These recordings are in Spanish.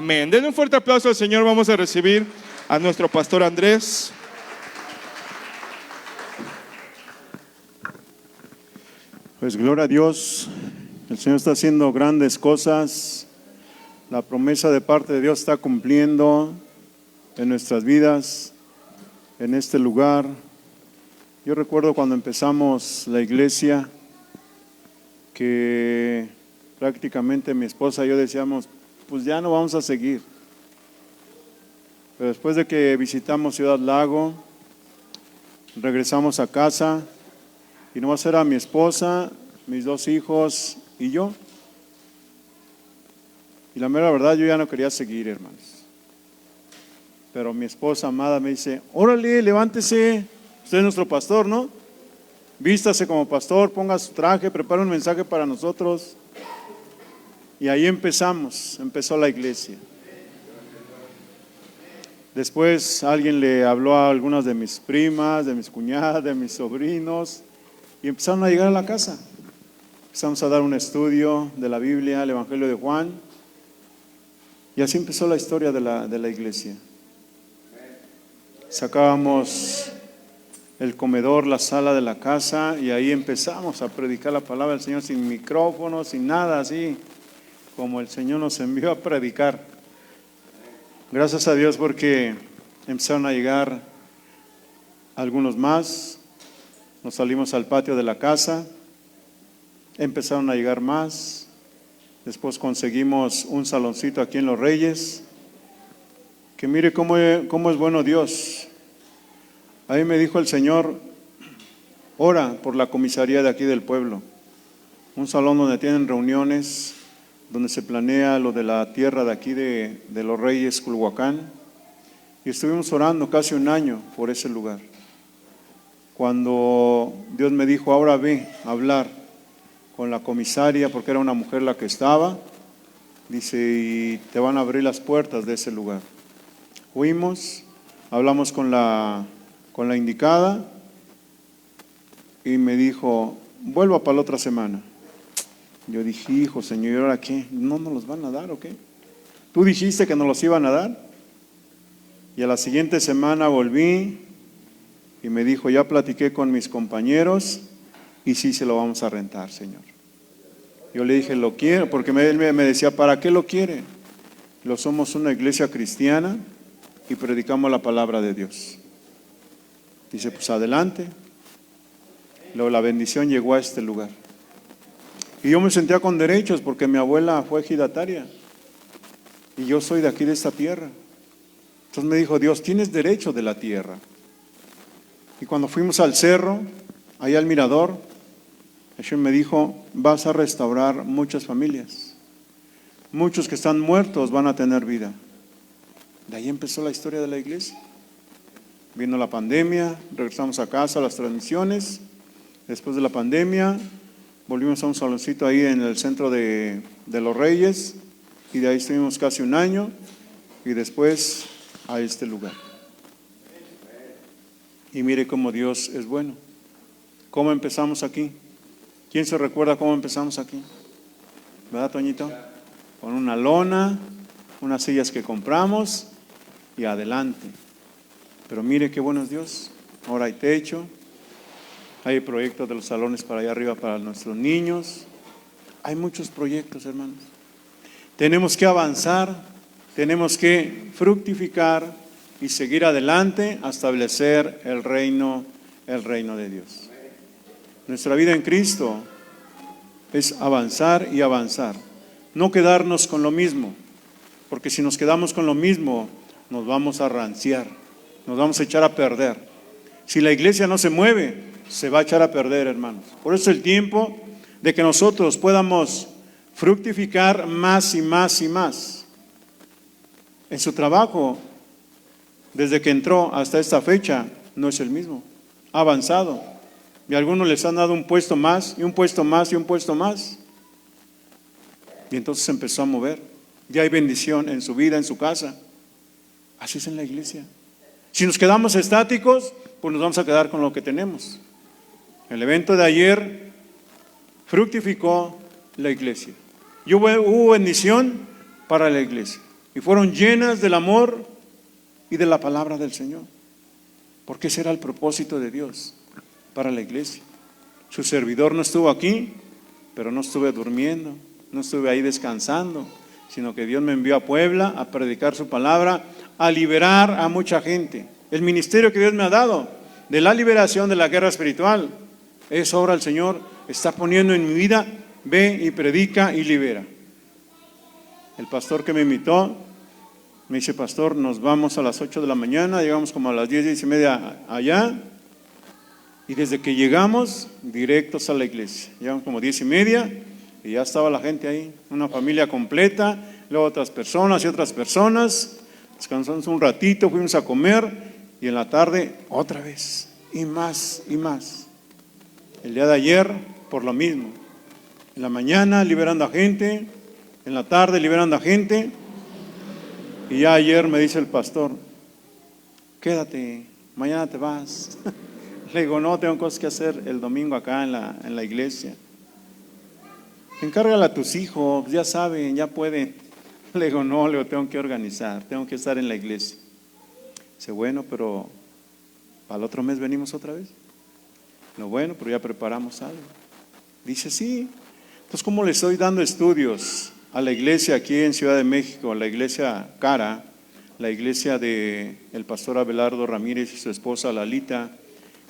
Amén. Denle un fuerte aplauso al Señor. Vamos a recibir a nuestro pastor Andrés. Pues gloria a Dios, el Señor está haciendo grandes cosas, la promesa de parte de Dios está cumpliendo en nuestras vidas, en este lugar. Yo recuerdo cuando empezamos la iglesia, que prácticamente mi esposa y yo decíamos, pues ya no vamos a seguir. Pero después de que visitamos Ciudad Lago, regresamos a casa, y nomás era mi esposa, mis 2 hijos y yo. Y la mera verdad, yo ya no quería seguir, hermanos. Pero mi esposa amada me dice, órale, levántese, usted es nuestro pastor, ¿no? Vístase como pastor, ponga su traje, prepara un mensaje para nosotros. Y ahí empezó la iglesia. Después alguien le habló a algunas de mis primas, de mis cuñadas, de mis sobrinos, y empezaron a llegar a la casa. Empezamos a dar un estudio de la Biblia, el Evangelio de Juan, y así empezó la historia de la iglesia. Sacábamos el comedor, la sala de la casa, y ahí empezamos a predicar la palabra del Señor sin micrófono, sin nada, así como el Señor nos envió a predicar. Gracias a Dios porque empezaron a llegar algunos más. Nos salimos al patio de la casa, empezaron a llegar más, después conseguimos un saloncito aquí en Los Reyes, que mire cómo es bueno Dios. Ahí me dijo el Señor, ora por la comisaría de aquí del pueblo, un salón donde tienen reuniones, donde se planea lo de la tierra de aquí de Los Reyes, Culhuacán, y estuvimos orando casi un año por ese lugar. Cuando Dios me dijo, ahora ve a hablar con la comisaria, porque era una mujer la que estaba, dice, y te van a abrir las puertas de ese lugar. Fuimos, hablamos con la indicada, y me dijo, vuelva para la otra semana. Yo dije, hijo, Señor, ¿y ahora qué? ¿No nos los van a dar o qué? ¿Tú dijiste que nos los iban a dar? Y a la siguiente semana volví, y me dijo, ya platiqué con mis compañeros y sí se lo vamos a rentar, Señor. Yo le dije, lo quiero, porque él me decía, ¿para qué lo quiere? Lo somos una iglesia cristiana y predicamos la palabra de Dios. Dice, pues adelante. Luego la bendición llegó a este lugar. Y yo me sentía con derechos porque mi abuela fue ejidataria y yo soy de aquí, de esta tierra. Entonces me dijo, Dios, tienes derecho de la tierra. Y cuando fuimos al cerro, allá al mirador, Hashem me dijo, vas a restaurar muchas familias. Muchos que están muertos van a tener vida. De ahí empezó la historia de la iglesia. Vino la pandemia, regresamos a casa a las transmisiones. Después de la pandemia, volvimos a un saloncito ahí en el centro de Los Reyes, y de ahí estuvimos casi un año, y después a este lugar. Y mire cómo Dios es bueno. ¿Cómo empezamos aquí? ¿Quién se recuerda cómo empezamos aquí? ¿Verdad, Toñito? Con una lona, unas sillas que compramos y adelante. Pero mire qué bueno es Dios. Ahora hay techo, hay proyectos de los salones para allá arriba para nuestros niños. Hay muchos proyectos, hermanos. Tenemos que avanzar, tenemos que fructificar y seguir adelante a establecer el reino de Dios. Nuestra vida en Cristo es avanzar y avanzar, no quedarnos con lo mismo, porque si nos quedamos con lo mismo, nos vamos a ranciar, nos vamos a echar a perder. Si la iglesia no se mueve, se va a echar a perder, hermanos. Por eso es el tiempo de que nosotros podamos fructificar más y más y más. En su trabajo, desde que entró hasta esta fecha, no es el mismo. Ha avanzado. Y a algunos les han dado un puesto más, y un puesto más, y un puesto más. Y entonces se empezó a mover. Ya hay bendición en su vida, en su casa. Así es en la iglesia. Si nos quedamos estáticos, pues nos vamos a quedar con lo que tenemos. El evento de ayer fructificó la iglesia. Y hubo bendición para la iglesia. y fueron llenas del amor y de la palabra del Señor. Porque ese era el propósito de Dios para la iglesia. Su servidor no estuvo aquí, pero no estuve durmiendo, no estuve ahí descansando, sino que Dios me envió a Puebla a predicar su palabra, a liberar a mucha gente. El ministerio que Dios me ha dado de la liberación de la guerra espiritual, es obra el Señor está poniendo en mi vida. Ve y predica y libera. El pastor que me invitó me dice: pastor, nos vamos a las 8 de la mañana, llegamos como a las 10:30 allá, y desde que llegamos, directos a la iglesia. Llegamos como 10:30 y ya estaba la gente ahí, una familia completa, luego otras personas y otras personas. Descansamos un ratito, fuimos a comer, y en la tarde otra vez, y más y más. El día de ayer, por lo mismo. En la mañana liberando a gente, en la tarde liberando a gente, y ya ayer me dice el pastor: quédate, mañana te vas. Le digo: no, tengo cosas que hacer el domingo acá en la iglesia. Encárgale a tus hijos, ya saben, ya pueden. Le digo: no, le digo, tengo que organizar, tengo que estar en la iglesia. Dice: bueno, pero ¿para el otro mes venimos otra vez? No, bueno, pero ya preparamos algo. Dice: sí. Entonces, ¿cómo le estoy dando estudios a la iglesia aquí en Ciudad de México, la iglesia Cara, la iglesia de el pastor Abelardo Ramírez y su esposa Lalita,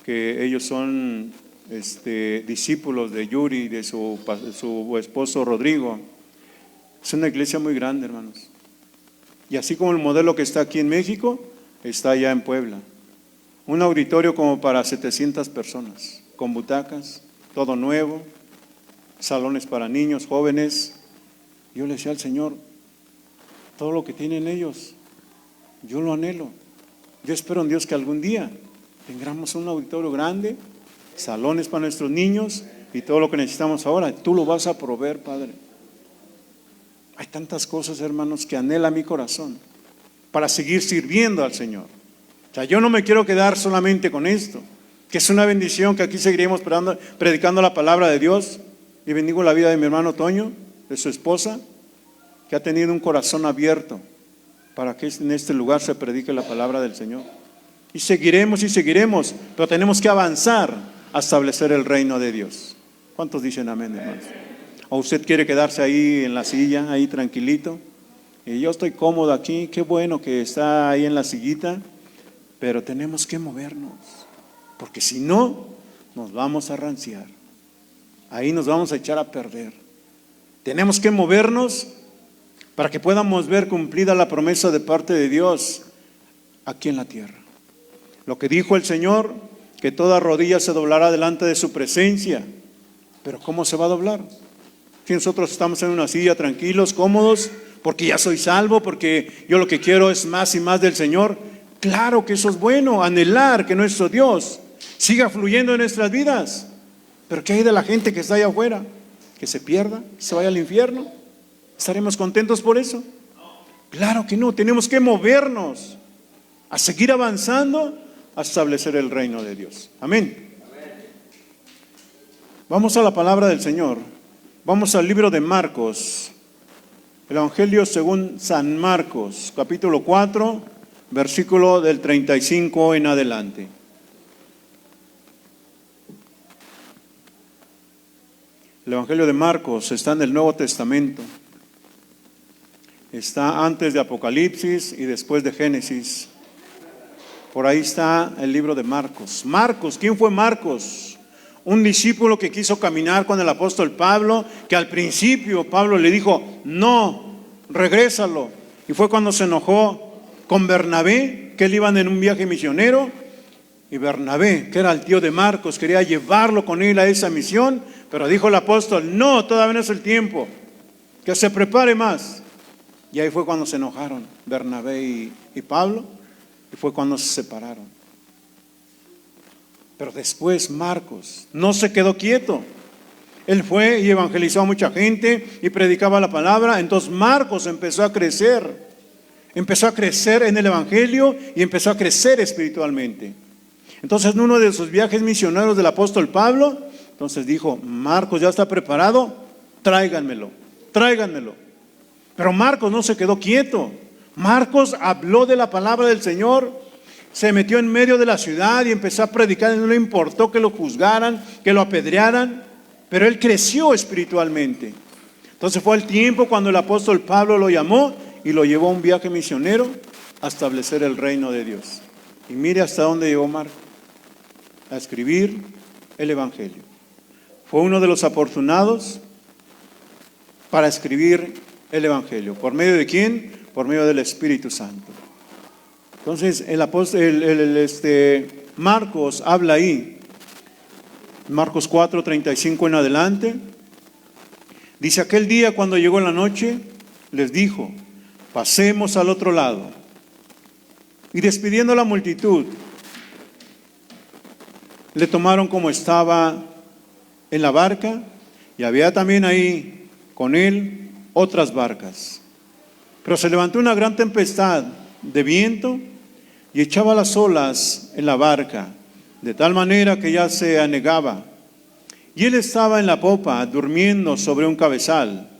que ellos son discípulos de Yuri y de su esposo Rodrigo? Es una iglesia muy grande, hermanos. Y así como el modelo que está aquí en México, está allá en Puebla. Un auditorio como para 700 personas, con butacas, todo nuevo, salones para niños, jóvenes. Yo le decía al Señor: todo lo que tienen ellos, yo lo anhelo. Yo espero en Dios que algún día tengamos un auditorio grande, salones para nuestros niños y todo lo que necesitamos ahora. Tú lo vas a proveer, Padre. Hay tantas cosas, hermanos, que anhela mi corazón para seguir sirviendo al Señor. O sea, yo no me quiero quedar solamente con esto, que es una bendición, que aquí seguiremos predicando la palabra de Dios. Y bendigo la vida de mi hermano Toño, de su esposa, que ha tenido un corazón abierto para que en este lugar se predique la palabra del Señor. Y seguiremos, pero tenemos que avanzar a establecer el reino de Dios. ¿Cuántos dicen amén, hermanos? ¿O usted quiere quedarse ahí en la silla, ahí tranquilito? Y yo estoy cómodo aquí, qué bueno que está ahí en la sillita, pero tenemos que movernos, porque si no, nos vamos a ranciar. Ahí nos vamos a echar a perder. Tenemos que movernos para que podamos ver cumplida la promesa de parte de Dios aquí en la tierra. Lo que dijo el Señor, que toda rodilla se doblará delante de su presencia. Pero ¿cómo se va a doblar? Si nosotros estamos en una silla tranquilos, cómodos, porque ya soy salvo, porque yo lo que quiero es más y más del Señor. Claro que eso es bueno, anhelar que nuestro Dios siga fluyendo en nuestras vidas. Pero ¿qué hay de la gente que está allá afuera? ¿Que se pierda? ¿Que se vaya al infierno? ¿Estaremos contentos por eso? Claro que no, tenemos que movernos a seguir avanzando, a establecer el reino de Dios. Amén. Vamos a la palabra del Señor. Vamos al libro de Marcos, el Evangelio según San Marcos, capítulo 4, versículo del 35 en adelante. El Evangelio de Marcos está en el Nuevo Testamento. Está antes de Apocalipsis y después de Génesis. Por ahí está el libro de Marcos. Marcos, ¿quién fue Marcos? Un discípulo que quiso caminar con el apóstol Pablo, que al principio Pablo le dijo: no, regrésalo. Y fue cuando se enojó con Bernabé, que él iban en un viaje misionero. Y Bernabé, que era el tío de Marcos, quería llevarlo con él a esa misión, pero dijo el apóstol: no, todavía no es el tiempo, que se prepare más. Y ahí fue cuando se enojaron Bernabé y Pablo, y fue cuando se separaron. Pero después Marcos no se quedó quieto. Él fue y evangelizó a mucha gente y predicaba la palabra. Entonces Marcos empezó a crecer en el evangelio y empezó a crecer espiritualmente. Entonces, en uno de sus viajes misioneros del apóstol Pablo, entonces dijo: Marcos ya está preparado, tráiganmelo. Pero Marcos no se quedó quieto. Marcos habló de la palabra del Señor, se metió en medio de la ciudad y empezó a predicar, y no le importó que lo juzgaran, que lo apedrearan, pero él creció espiritualmente. Entonces fue el tiempo cuando el apóstol Pablo lo llamó y lo llevó a un viaje misionero a establecer el reino de Dios. Y mire hasta dónde llegó Marcos, a escribir el Evangelio. Fue uno de los afortunados para escribir el Evangelio. ¿Por medio de quién? Por medio del Espíritu Santo. Entonces Marcos habla ahí, Marcos 4:35 en adelante, dice: aquel día cuando llegó la noche, les dijo: pasemos al otro lado. Y despidiendo a la multitud, le tomaron como estaba en la barca, y había también ahí con él otras barcas. Pero se levantó una gran tempestad de viento y echaba las olas en la barca, de tal manera que ya se anegaba. Y él estaba en la popa, durmiendo sobre un cabezal.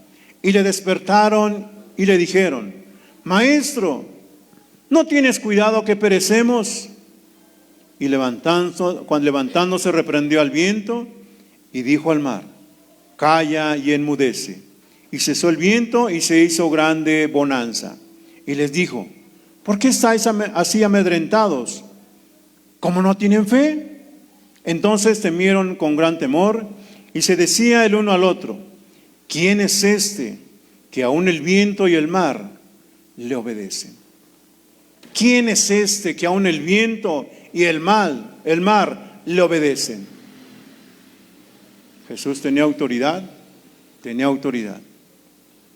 Y le despertaron y le dijeron: Maestro, ¿no tienes cuidado que perecemos? Y levantándose reprendió al viento y dijo al mar: calla y enmudece. Y cesó el viento y se hizo grande bonanza. Y les dijo: ¿por qué estáis así amedrentados? ¿Cómo no tienen fe? Entonces temieron con gran temor y se decía el uno al otro: ¿quién es este que aún el viento y el mar le obedecen? ¿Quién es este que aún el viento y el mar le obedecen? Jesús tenía autoridad.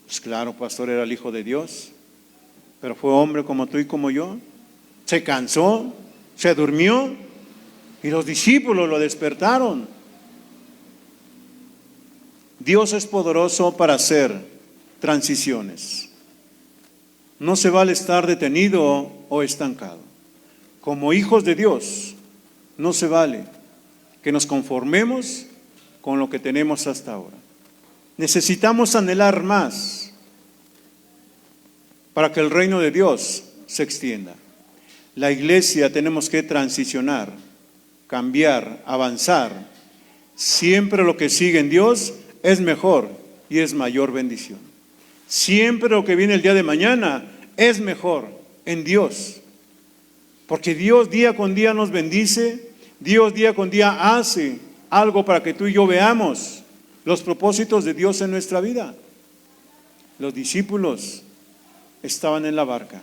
Pues claro, pastor, era el Hijo de Dios, pero fue hombre como tú y como yo. Se cansó, se durmió y los discípulos lo despertaron. Dios es poderoso para hacer transiciones. No se vale estar detenido o estancado. Como hijos de Dios, no se vale que nos conformemos con lo que tenemos hasta ahora. Necesitamos anhelar más para que el reino de Dios se extienda. La iglesia tenemos que transicionar, cambiar, avanzar. Siempre lo que sigue en Dios es mejor y es mayor bendición. Siempre lo que viene el día de mañana es mejor en Dios. Porque Dios día con día nos bendice, Dios día con día hace algo para que tú y yo veamos los propósitos de Dios en nuestra vida. Los discípulos estaban en la barca,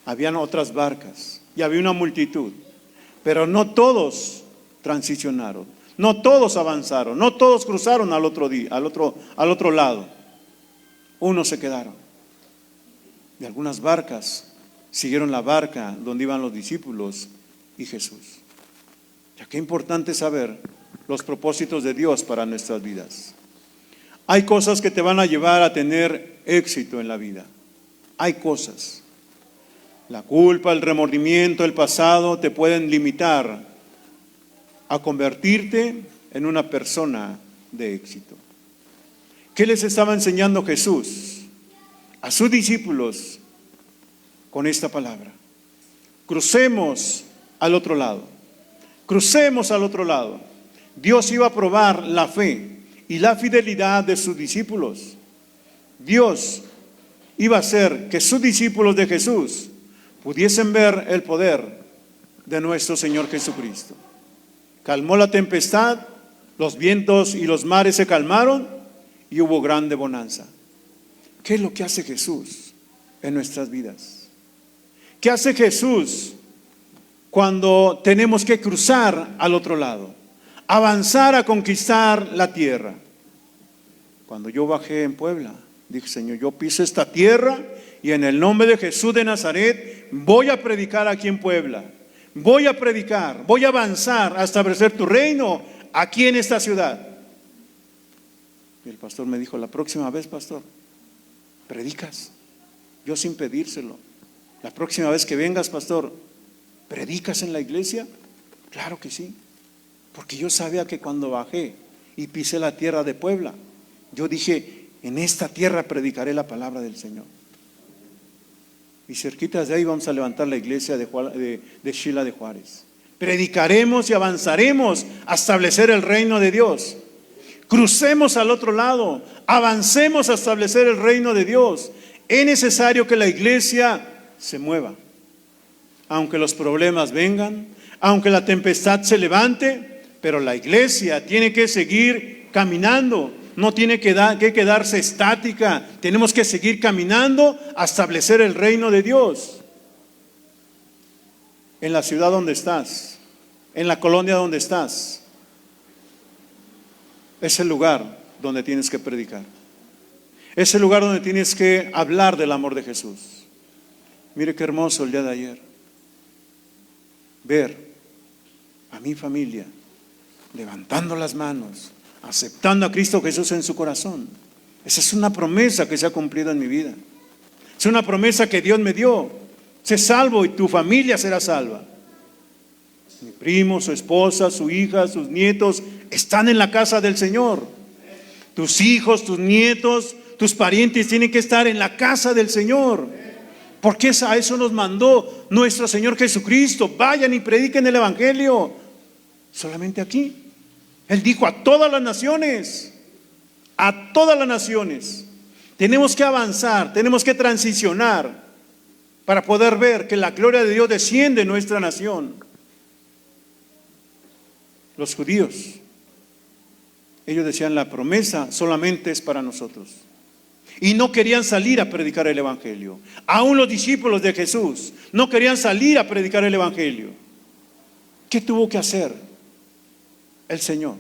habían otras barcas y había una multitud, pero no todos transicionaron, no todos avanzaron, no todos cruzaron al otro lado. Unos se quedaron y algunas barcas siguieron la barca donde iban los discípulos y Jesús. Ya qué importante saber los propósitos de Dios para nuestras vidas. Hay cosas que te van a llevar a tener éxito en la vida. Hay cosas. La culpa, el remordimiento, el pasado te pueden limitar a convertirte en una persona de éxito. ¿Qué les estaba enseñando Jesús a sus discípulos con esta palabra? Crucemos al otro lado. Crucemos al otro lado. Dios iba a probar la fe y la fidelidad de sus discípulos. Dios iba a hacer que sus discípulos de Jesús pudiesen ver el poder de nuestro Señor Jesucristo. Calmó la tempestad, los vientos y los mares se calmaron y hubo grande bonanza. ¿Qué es lo que hace Jesús en nuestras vidas? ¿Qué hace Jesús cuando tenemos que cruzar al otro lado? Avanzar a conquistar la tierra. Cuando yo bajé en Puebla, dije: Señor, yo piso esta tierra y en el nombre de Jesús de Nazaret voy a predicar aquí en Puebla. Voy a predicar, voy a avanzar a establecer tu reino aquí en esta ciudad. Y el pastor me dijo: la próxima vez, pastor, predicas. Yo sin pedírselo. La próxima vez que vengas, pastor, ¿predicas en la iglesia? Claro que sí. Porque yo sabía que cuando bajé y pisé la tierra de Puebla, yo dije: en esta tierra predicaré la palabra del Señor. Y cerquita de ahí vamos a levantar la iglesia de Xila de Juárez. Predicaremos y avanzaremos a establecer el reino de Dios. Crucemos al otro lado, avancemos a establecer el reino de Dios. Es necesario que la iglesia se mueva. Aunque los problemas vengan, aunque la tempestad se levante, pero la iglesia tiene que seguir caminando. No tiene que quedarse estática. Tenemos que seguir caminando a establecer el reino de Dios. En la ciudad donde estás, en la colonia donde estás, es el lugar donde tienes que predicar. Es el lugar donde tienes que hablar del amor de Jesús. Mire qué hermoso el día de ayer. Ver a mi familia levantando las manos, aceptando a Cristo Jesús en su corazón. Esa es una promesa que se ha cumplido en mi vida. Es una promesa que Dios me dio. Sé salvo y tu familia será salva. Mi primo, su esposa, su hija, sus nietos están en la casa del Señor. Tus hijos, tus nietos, tus parientes tienen que estar en la casa del Señor. Porque a eso nos mandó nuestro Señor Jesucristo. Vayan y prediquen el Evangelio. Solamente aquí. Él dijo a todas las naciones. A todas las naciones. Tenemos que avanzar, tenemos que transicionar para poder ver que la gloria de Dios desciende en nuestra nación. Los judíos, ellos decían la promesa solamente es para nosotros. Y no querían salir a predicar el Evangelio. Aún los discípulos de Jesús no querían salir a predicar el Evangelio. ¿Qué tuvo que hacer el Señor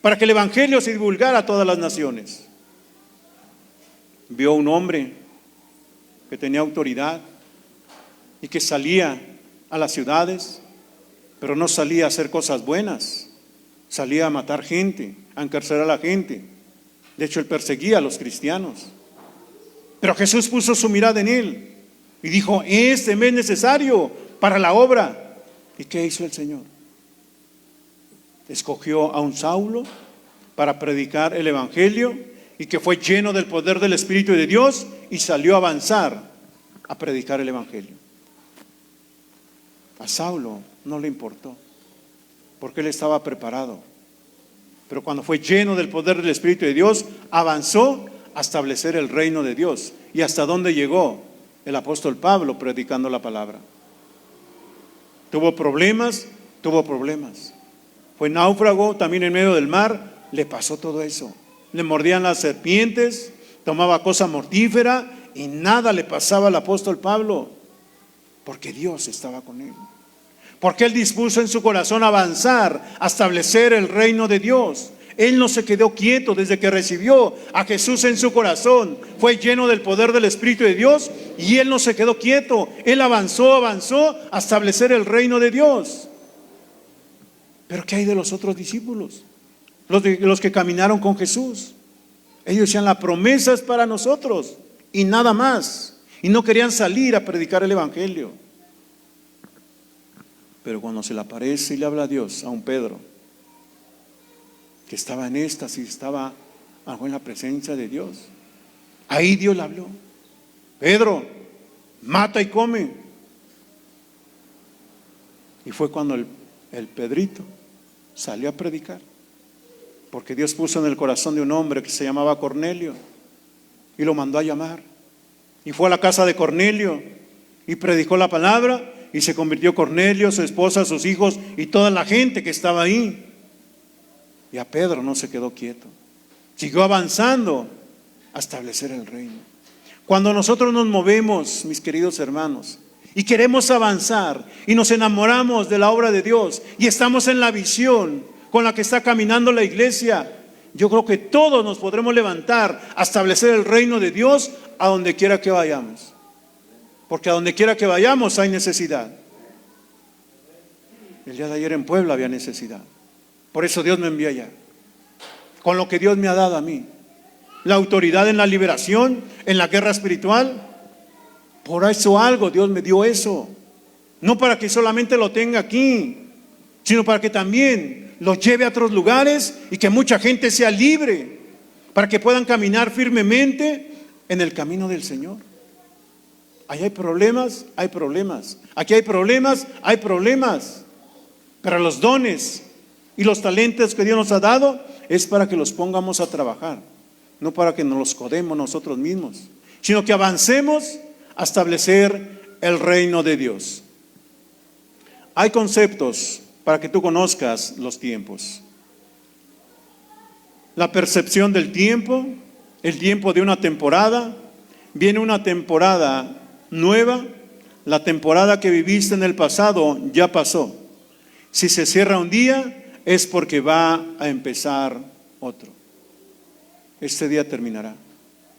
para que el Evangelio se divulgara a todas las naciones? Vio un hombre que tenía autoridad y que salía a las ciudades, pero no salía a hacer cosas buenas, salía a matar gente, a encarcelar a la gente. De hecho, él perseguía a los cristianos. Pero Jesús puso su mirada en él y dijo: este me es necesario para la obra. ¿Y qué hizo el Señor? Escogió a un Saulo para predicar el Evangelio y que fue lleno del poder del Espíritu de Dios y salió a avanzar a predicar el Evangelio. A Saulo no le importó porque él estaba preparado. Pero cuando fue lleno del poder del Espíritu de Dios, avanzó a establecer el reino de Dios. ¿Y hasta dónde llegó el apóstol Pablo predicando la palabra? Tuvo problemas. Fue náufrago también en medio del mar, le pasó todo eso. Le mordían las serpientes, tomaba cosa mortífera y nada le pasaba al apóstol Pablo, porque Dios estaba con él. Porque él dispuso en su corazón avanzar, a establecer el reino de Dios. Él no se quedó quieto desde que recibió a Jesús en su corazón. Fue lleno del poder del Espíritu de Dios y él no se quedó quieto. Él avanzó a establecer el reino de Dios. Pero ¿qué hay de los otros discípulos? Los que caminaron con Jesús. Ellos decían: la promesa es para nosotros y nada más. Y no querían salir a predicar el Evangelio. Pero cuando se le aparece y le habla a Dios, a un Pedro, que estaba en éxtasis, estaba en la presencia de Dios, ahí Dios le habló: Pedro, mata y come. Y fue cuando el Pedrito salió a predicar, porque Dios puso en el corazón de un hombre que se llamaba Cornelio y lo mandó a llamar. Y fue a la casa de Cornelio y predicó la palabra y se convirtió Cornelio, su esposa, sus hijos y toda la gente que estaba ahí. Y a Pedro no se quedó quieto, siguió avanzando a establecer el reino. Cuando nosotros nos movemos, mis queridos hermanos, y queremos avanzar y nos enamoramos de la obra de Dios y estamos en la visión con la que está caminando la iglesia, yo creo que todos nos podremos levantar a establecer el reino de Dios a donde quiera que vayamos. Porque a donde quiera que vayamos hay necesidad. El día de ayer en Puebla había necesidad. Por eso Dios me envía allá, con lo que Dios me ha dado a mí, la autoridad en la liberación, en la guerra espiritual. Por eso algo Dios me dio eso, no para que solamente lo tenga aquí, sino para que también lo lleve a otros lugares y que mucha gente sea libre, para que puedan caminar firmemente en el camino del Señor. Ahí hay problemas, hay problemas. Aquí hay problemas, hay problemas. Pero los dones y los talentos que Dios nos ha dado es para que los pongamos a trabajar, no para que nos los codemos nosotros mismos, sino que avancemos a establecer el reino de Dios. Hay conceptos para que tú conozcas los tiempos. La percepción del tiempo, el tiempo de una temporada. Viene una temporada nueva. La temporada que viviste en el pasado ya pasó. Si se cierra un día, es porque va a empezar otro. Este día terminará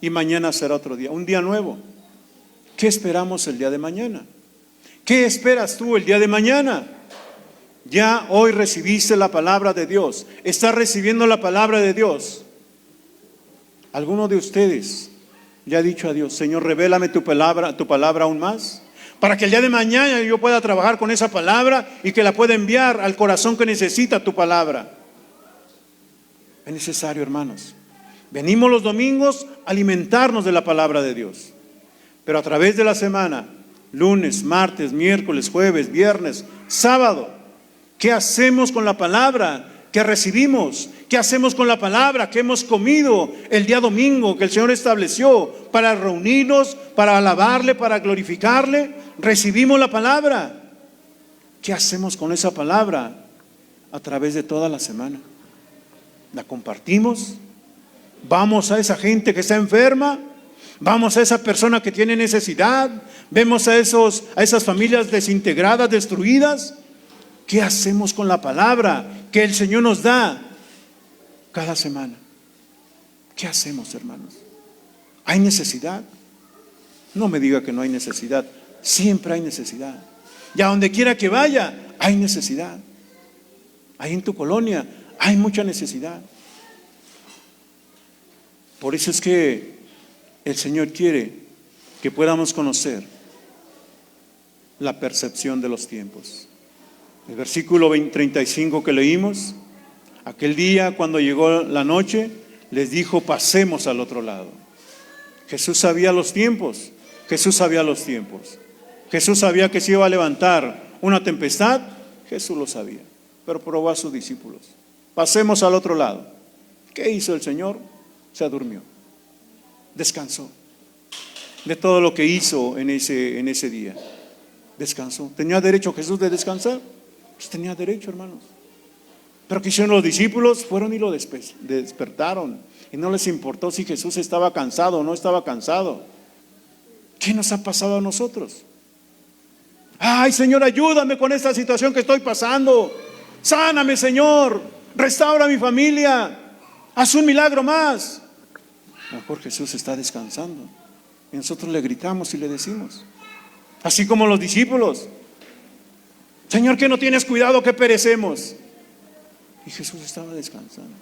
y mañana será otro día, un día nuevo. ¿Qué esperamos el día de mañana? ¿Qué esperas tú el día de mañana? Ya hoy recibiste la palabra de Dios. ¿Estás recibiendo la palabra de Dios? ¿Alguno de ustedes ya ha dicho a Dios: Señor, revélame tu palabra aún más, para que el día de mañana yo pueda trabajar con esa palabra y que la pueda enviar al corazón que necesita tu palabra? Es necesario, hermanos. Venimos los domingos a alimentarnos de la palabra de Dios, pero a través de la semana, lunes, martes, miércoles, jueves, viernes, sábado, ¿qué hacemos con la palabra que recibimos? ¿Qué hacemos con la palabra que hemos comido el día domingo que el Señor estableció para reunirnos, para alabarle, para glorificarle? Recibimos la palabra. ¿Qué hacemos con esa palabra a través de toda la semana? ¿La compartimos? ¿Vamos a esa gente que está enferma? ¿Vamos a esa persona que tiene necesidad? ¿Vemos a esas familias desintegradas, destruidas? ¿Qué hacemos con la palabra que el Señor nos da cada semana? ¿Qué hacemos, hermanos? ¿Hay necesidad? No me diga que no hay necesidad. Siempre hay necesidad. Y a donde quiera que vaya, hay necesidad. Ahí en tu colonia hay mucha necesidad. Por eso es que el Señor quiere que podamos conocer la percepción de los tiempos. El versículo 35 que leímos: aquel día cuando llegó la noche, les dijo: pasemos al otro lado. Jesús sabía los tiempos. Jesús sabía los tiempos. Jesús sabía que se iba a levantar una tempestad. Jesús lo sabía, pero probó a sus discípulos: pasemos al otro lado. ¿Qué hizo el Señor? Se durmió, descansó de todo lo que hizo en ese día. Descansó. ¿Tenía derecho Jesús de descansar? Pues tenía derecho, hermanos. Pero ¿qué hicieron los discípulos? Fueron y lo despertaron, y no les importó si Jesús estaba cansado o no estaba cansado. ¿Qué nos ha pasado a nosotros? Ay, Señor, ayúdame con esta situación que estoy pasando. Sáname, Señor. Restaura mi familia. Haz un milagro más. A lo mejor Jesús está descansando y nosotros le gritamos y le decimos, así como los discípulos: Señor, que no tienes cuidado que perecemos. Y Jesús estaba descansando.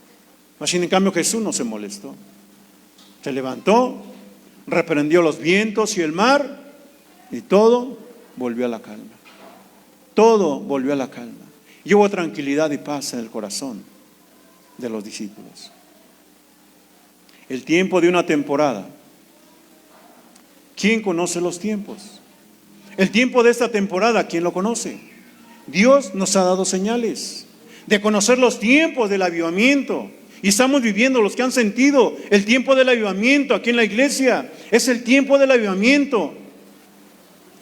Mas sin en cambio Jesús no se molestó. Se levantó, reprendió los vientos y el mar, y todo volvió a la calma. Todo volvió a la calma. Y hubo tranquilidad y paz en el corazón de los discípulos. El tiempo de una temporada. ¿Quién conoce los tiempos? El tiempo de esta temporada, ¿quién lo conoce? Dios nos ha dado señales de conocer los tiempos del avivamiento. Y estamos viviendo, los que han sentido el tiempo del avivamiento aquí en la iglesia, es el tiempo del avivamiento.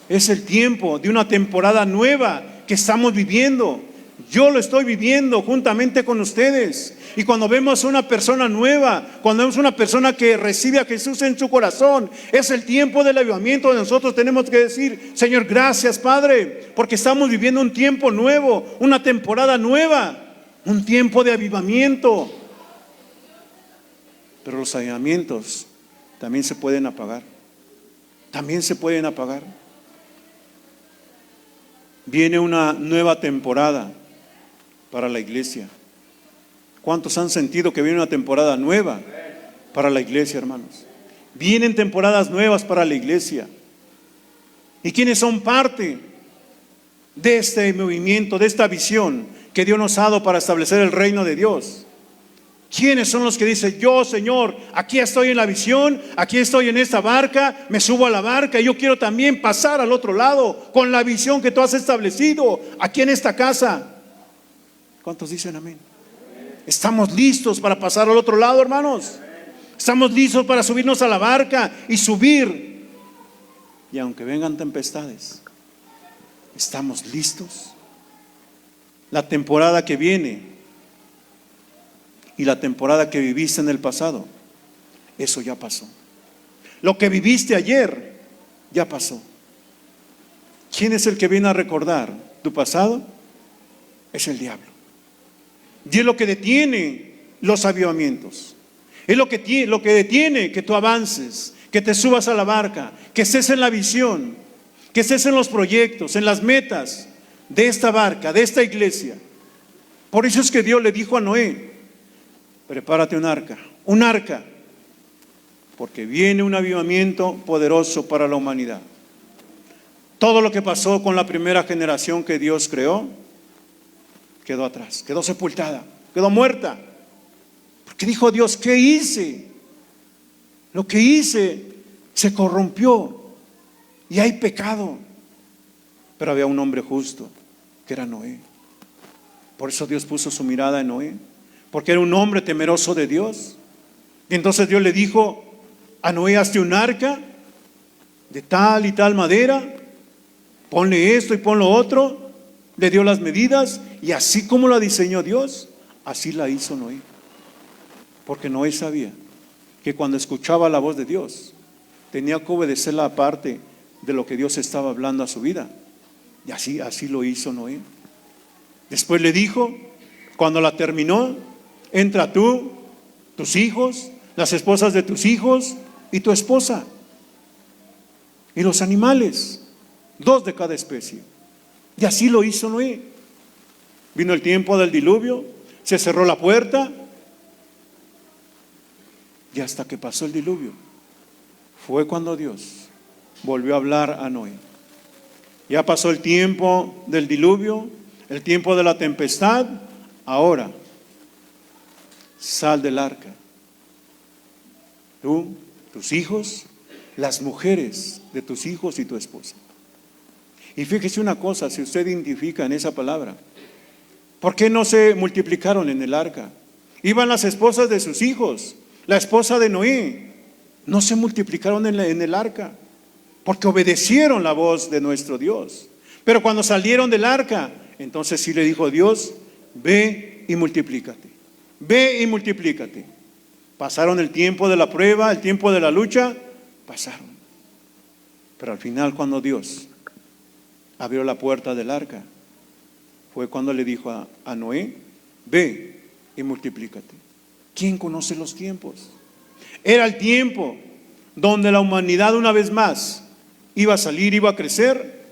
Es el tiempo de una temporada nueva que estamos viviendo. Yo lo estoy viviendo juntamente con ustedes. Y cuando vemos a una persona nueva, cuando vemos a una persona que recibe a Jesús en su corazón, es el tiempo del avivamiento donde nosotros tenemos que decir: Señor, gracias, Padre, porque estamos viviendo un tiempo nuevo, una temporada nueva, un tiempo de avivamiento. Pero los avivamientos también se pueden apagar. También se pueden apagar. Viene una nueva temporada para la iglesia. ¿Cuántos han sentido que viene una temporada nueva para la iglesia, hermanos? Vienen temporadas nuevas para la iglesia. ¿Y quiénes son parte de este movimiento, de esta visión que Dios nos ha dado para establecer el reino de Dios? ¿Quiénes son los que dicen, yo, Señor, aquí estoy en la visión, aquí estoy en esta barca, me subo a la barca y yo quiero también pasar al otro lado con la visión que tú has establecido aquí en esta casa? ¿Cuántos dicen amén? ¿Estamos listos para pasar al otro lado, hermanos? ¿Estamos listos para subirnos a la barca y subir? Y aunque vengan tempestades, ¿estamos listos? La temporada que viene y la temporada que viviste en el pasado, eso ya pasó. Lo que viviste ayer, ya pasó. ¿Quién es el que viene a recordar tu pasado? Es el diablo. Y es lo que detiene los avivamientos. Es lo que detiene que tú avances, que te subas a la barca, que estés en la visión, que estés en los proyectos, en las metas de esta barca, de esta iglesia. Por eso es que Dios le dijo a Noé, prepárate un arca, porque viene un avivamiento poderoso para la humanidad. Todo lo que pasó con la primera generación que Dios creó, quedó atrás, quedó sepultada, quedó muerta. Porque dijo Dios, ¿qué hice? Lo que hice se corrompió y hay pecado. Pero había un hombre justo, que era Noé. Por eso Dios puso su mirada en Noé, porque era un hombre temeroso de Dios. Y entonces Dios le dijo a Noé, hazte un arca de tal y tal madera, ponle esto y pon lo otro. Le dio las medidas y así como la diseñó Dios, así la hizo Noé. Porque Noé sabía que cuando escuchaba la voz de Dios, tenía que obedecer la parte de lo que Dios estaba hablando a su vida. Y así lo hizo Noé. Después le dijo, cuando la terminó, entra tú, tus hijos, las esposas de tus hijos y tu esposa. Y los animales, 2 de cada especie. Y así lo hizo Noé. Vino el tiempo del diluvio, se cerró la puerta. Y hasta que pasó el diluvio, fue cuando Dios volvió a hablar a Noé. Ya pasó el tiempo del diluvio, el tiempo de la tempestad. Ahora, sal del arca. Tú, tus hijos, las mujeres de tus hijos y tu esposa. Y fíjese una cosa, si usted identifica en esa palabra, ¿por qué no se multiplicaron en el arca? Iban las esposas de sus hijos, la esposa de Noé, no se multiplicaron en el arca, porque obedecieron la voz de nuestro Dios. Pero cuando salieron del arca, entonces sí le dijo Dios, ve y multiplícate, ve y multiplícate. Pasaron el tiempo de la prueba, el tiempo de la lucha, pasaron. Pero al final cuando Dios abrió la puerta del arca, fue cuando le dijo a Noé, ve y multiplícate. ¿Quién conoce los tiempos? Era el tiempo donde la humanidad una vez más iba a salir, iba a crecer,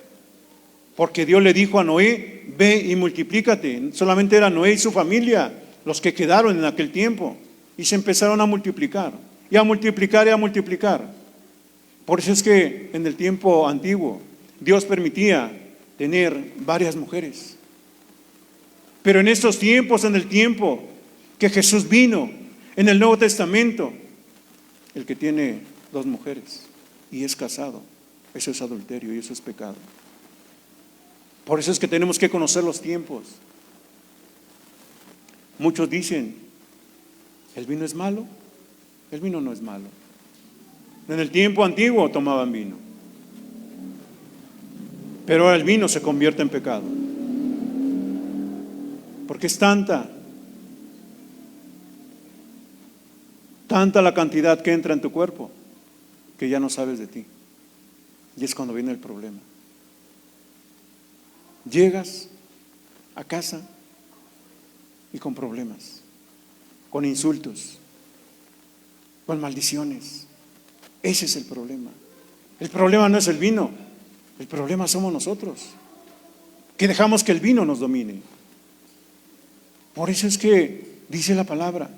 porque Dios le dijo a Noé, ve y multiplícate. Solamente era Noé y su familia los que quedaron en aquel tiempo, y se empezaron a multiplicar, y a multiplicar y a multiplicar. Por eso es que en el tiempo antiguo Dios permitía tener varias mujeres. Pero en estos tiempos, en el tiempo que Jesús vino, en el Nuevo Testamento, el que tiene 2 mujeres y es casado, eso es adulterio y eso es pecado. Por eso es que tenemos que conocer los tiempos. Muchos dicen, ¿el vino es malo? El vino no es malo. En el tiempo antiguo tomaban vino, pero ahora el vino se convierte en pecado, porque es tanta la cantidad que entra en tu cuerpo que ya no sabes de ti. Y es cuando viene el problema. Llegas a casa y con problemas, con insultos, con maldiciones. Ese es el problema. El problema no es el vino, el problema somos nosotros, que dejamos que el vino nos domine. Por eso es que dice la palabra,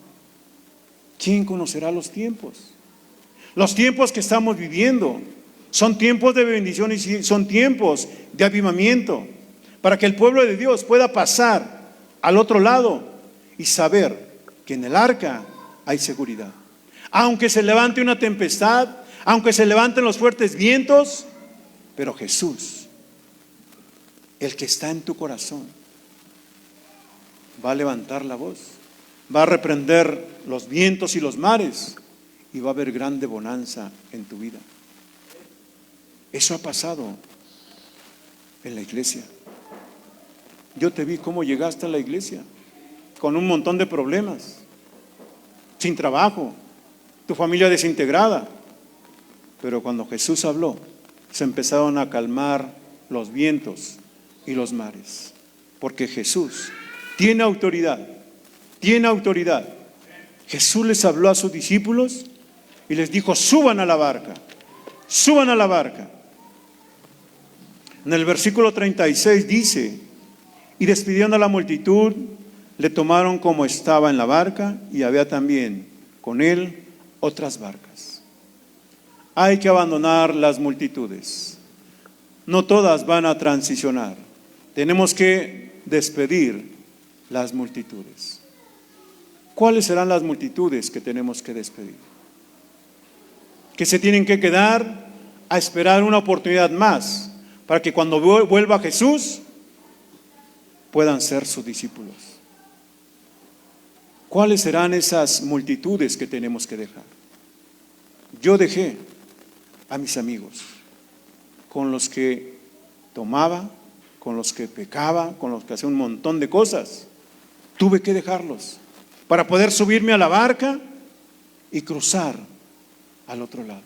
¿quién conocerá los tiempos? Los tiempos que estamos viviendo son tiempos de bendición y son tiempos de avivamiento, para que el pueblo de Dios pueda pasar al otro lado y saber que en el arca hay seguridad. Aunque se levante una tempestad, aunque se levanten los fuertes vientos, pero Jesús, el que está en tu corazón, va a levantar la voz, va a reprender los vientos y los mares y va a haber grande bonanza en tu vida. Eso ha pasado en la iglesia. Yo te vi cómo llegaste a la iglesia, con un montón de problemas, sin trabajo, tu familia desintegrada. Pero cuando Jesús habló, se empezaron a calmar los vientos y los mares. Porque Jesús tiene autoridad, tiene autoridad. Jesús les habló a sus discípulos y les dijo: suban a la barca, suban a la barca. En el versículo 36 dice: y despidiendo a la multitud, le tomaron como estaba en la barca, y había también con él otras barcas. Hay que abandonar las multitudes. No todas van a transicionar. Tenemos que despedir las multitudes. ¿Cuáles serán las multitudes que tenemos que despedir? Que se tienen que quedar a esperar una oportunidad más para que cuando vuelva Jesús puedan ser sus discípulos. ¿Cuáles serán esas multitudes que tenemos que dejar? Yo dejé a mis amigos, con los que tomaba, con los que pecaba, con los que hacía un montón de cosas. Tuve que dejarlos para poder subirme a la barca y cruzar al otro lado.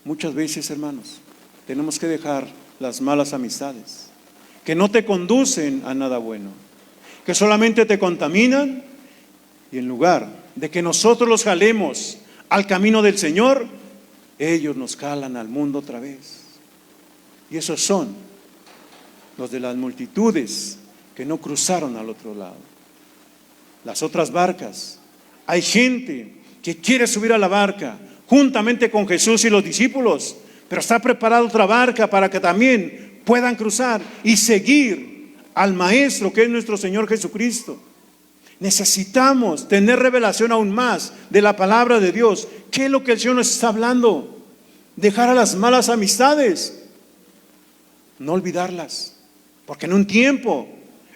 Muchas veces, hermanos, tenemos que dejar las malas amistades que no te conducen a nada bueno, que solamente te contaminan, y en lugar de que nosotros los jalemos al camino del Señor, ellos nos jalan al mundo otra vez. Y esos son los de las multitudes que no cruzaron al otro lado. Las otras barcas, hay gente que quiere subir a la barca juntamente con Jesús y los discípulos, pero está preparada otra barca para que también puedan cruzar y seguir al Maestro, que es nuestro Señor Jesucristo. Necesitamos tener revelación aún más de la palabra de Dios. ¿Qué es lo que el Señor nos está hablando? Dejar a las malas amistades, no olvidarlas, porque en un tiempo,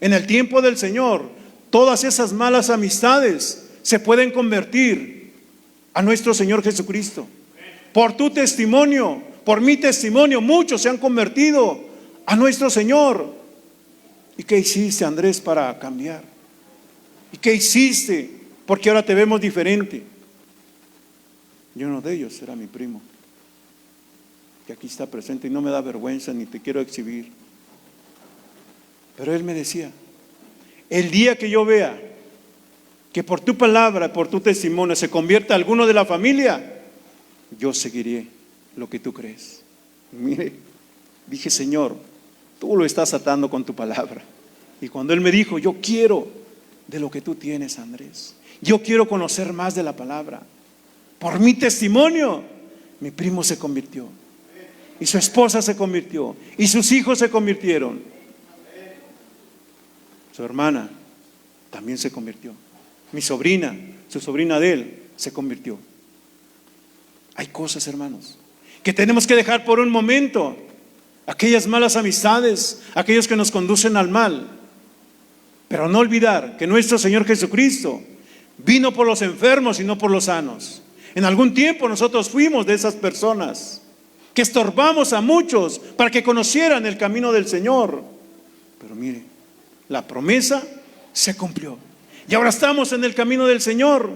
en el tiempo del Señor, todas esas malas amistades se pueden convertir a nuestro Señor Jesucristo. Por tu testimonio, por mi testimonio, muchos se han convertido a nuestro Señor. ¿Y qué hiciste, Andrés, para cambiar? ¿Y qué hiciste? Porque ahora te vemos diferente. Y uno de ellos era mi primo, que aquí está presente, y no me da vergüenza ni te quiero exhibir. Pero él me decía: el día que yo vea que por tu palabra, por tu testimonio se convierta alguno de la familia, yo seguiré lo que tú crees. Y mire, dije: Señor, tú lo estás atando con tu palabra. Y cuando él me dijo: yo quiero de lo que tú tienes, Andrés, yo quiero conocer más de la palabra, por mi testimonio, mi primo se convirtió, y su esposa se convirtió, y sus hijos se convirtieron. Su hermana también se convirtió. Mi sobrina, su sobrina de él, se convirtió. Hay cosas, hermanos, que tenemos que dejar por un momento. Aquellas malas amistades, aquellos que nos conducen al mal. Pero no olvidar que nuestro Señor Jesucristo vino por los enfermos y no por los sanos. En algún tiempo nosotros fuimos de esas personas que estorbamos a muchos para que conocieran el camino del Señor. Pero mire, la promesa se cumplió. Y ahora estamos en el camino del Señor.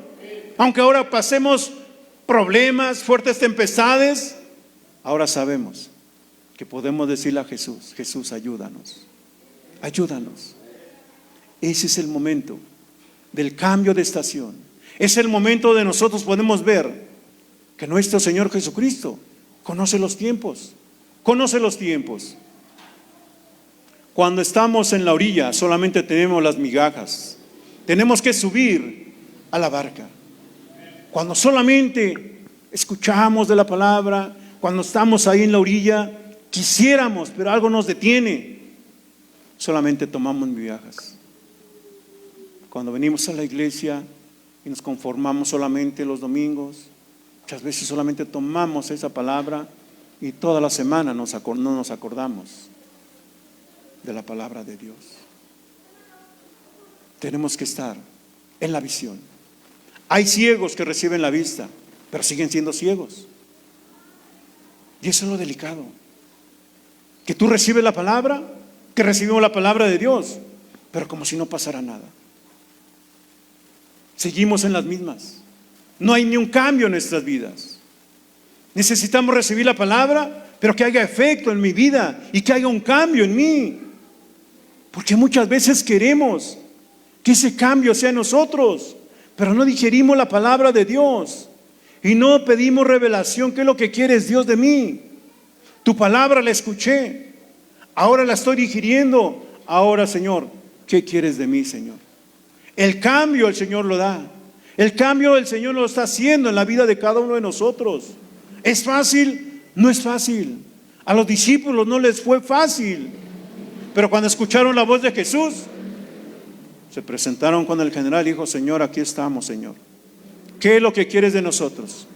Aunque ahora pasemos problemas, fuertes tempestades, ahora sabemos que podemos decirle a Jesús: Jesús, ayúdanos, ayúdanos. Ese es el momento del cambio de estación. Es el momento de nosotros podemos ver que nuestro Señor Jesucristo conoce los tiempos, conoce los tiempos. Cuando estamos en la orilla solamente tenemos las migajas. Tenemos que subir a la barca. Cuando solamente escuchamos de la palabra, cuando estamos ahí en la orilla, quisiéramos, pero algo nos detiene, solamente tomamos migajas. Cuando venimos a la iglesia, y nos conformamos solamente los domingos. Muchas veces solamente tomamos esa palabra y toda la semana no nos acordamos de la palabra de Dios. Tenemos que estar en la visión. Hay ciegos que reciben la vista, pero siguen siendo ciegos. Y eso es lo delicado. Que tú recibes la palabra, que recibimos la palabra de Dios, pero como si no pasara nada. Seguimos en las mismas. No hay ni un cambio en nuestras vidas. Necesitamos recibir la palabra, pero que haya efecto en mi vida y que haya un cambio en mí. Porque muchas veces queremos que ese cambio sea en nosotros, pero no digerimos la palabra de Dios y no pedimos revelación. ¿Qué es lo que quieres, Dios, de mí? Tu palabra la escuché, ahora la estoy digiriendo. Ahora, Señor, ¿qué quieres de mí, Señor? El cambio el Señor lo da. El cambio el Señor lo está haciendo en la vida de cada uno de nosotros. ¿Es fácil? No es fácil. A los discípulos no les fue fácil, pero cuando escucharon la voz de Jesús, se presentaron con el general y dijo: Señor, aquí estamos, Señor. ¿Qué es lo que quieres de nosotros?